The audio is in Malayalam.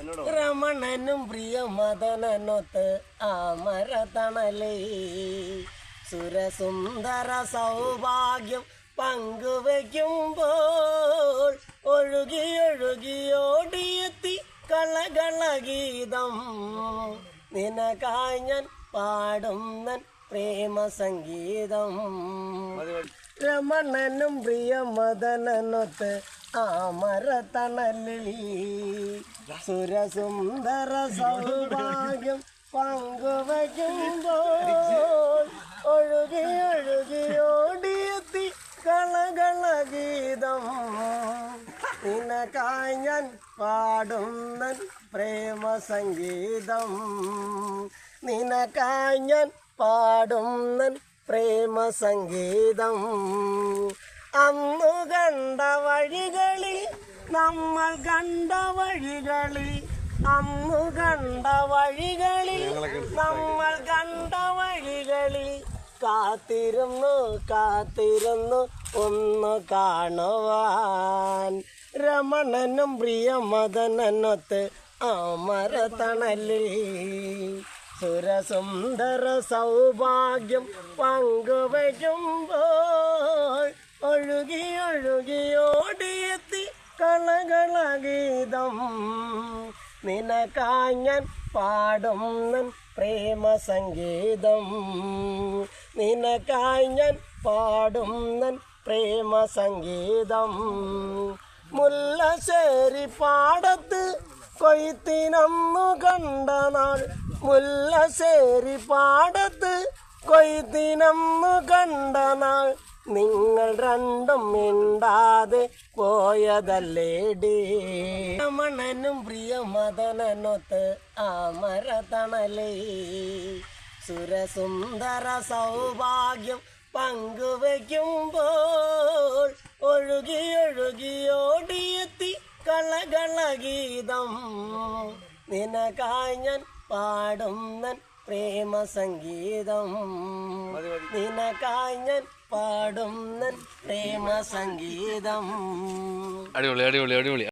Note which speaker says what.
Speaker 1: രമണനും പ്രിയ മദനനൊത്ത് അമരതണലേ സുരസുന്ദര സൗഭാഗ്യം പങ്കുവയ്ക്കുമ്പോൾ ഒഴുകി ഒഴുകിയോടിയെത്തി കളകളഗീതം നിനക്കായി ഞാൻ പാടുന്നൻ പ്രേമ സംഗീതം. രമണനും പ്രിയ മദനനൊത്ത് അമരതണലിൽ സുരസുന്ദര സൗഭാഗ്യം പങ്കുവയ്ക്കുമ്പോൾ ഒഴുകി ഒഴുകിയോടിയെത്തി കളകളഗീതം നിനക്കായി ഞാൻ പാടുന്നൻ പ്രേമ സംഗീതം. നിനക്കായി ഞാൻ പാടുന്നൻ പ്രേമ സംഗീതം. അന്നു കണ്ട വഴികളിൽ നമ്മൾ കണ്ട വഴികളിൽ അന്നു കണ്ട വഴികളിൽ നമ്മൾ കണ്ട വഴികളിൽ കാത്തിരുന്നു കാത്തിരുന്നു ഒന്ന് കാണുവാൻ രമണനും പ്രിയ മദനനൊത്ത് അമരതണലിൽ സുരസുന്ദര സൗഭാഗ്യം പങ്കുവയ്ക്കുമ്പോൾ ഒഴുകി ഒഴുകിയോടിയെത്തി കളകളഗീതം നിനക്കായി ഞാൻ പാടുന്നൻ പ്രേമ സംഗീതം. നിനക്കായി ഞാൻ പാടുന്നൻ പ്രേമ സംഗീതം. മുല്ലശ്ശേരി പാടത്ത് കൊയ്ത്തിനന്നു കണ്ട നാൾ മുല്ലശ്ശേരി പാടത്ത് കൊയ്ത്തിനന്നു കണ്ട നാൾ നിങ്ങൾ രണ്ടും മിണ്ടാതെ പോയതല്ലേടി. രമണനും പ്രിയ മദനനൊത്ത് അമരതണലേ സുരസുന്ദര സൗഭാഗ്യം പങ്കുവയ്ക്കുമ്പോൾ ഒഴുകി ഒഴുകിയോടിയെത്തി കളകളഗീതം നിനക്കായി ഞാൻ പാടുന്നൻ പ്രേമ സംഗീതം. നിനക്കായി ഞാൻ പാടുന്നൻ പ്രേമ സംഗീതം.
Speaker 2: അടിപൊളി അടിപൊളി അടിപൊളി.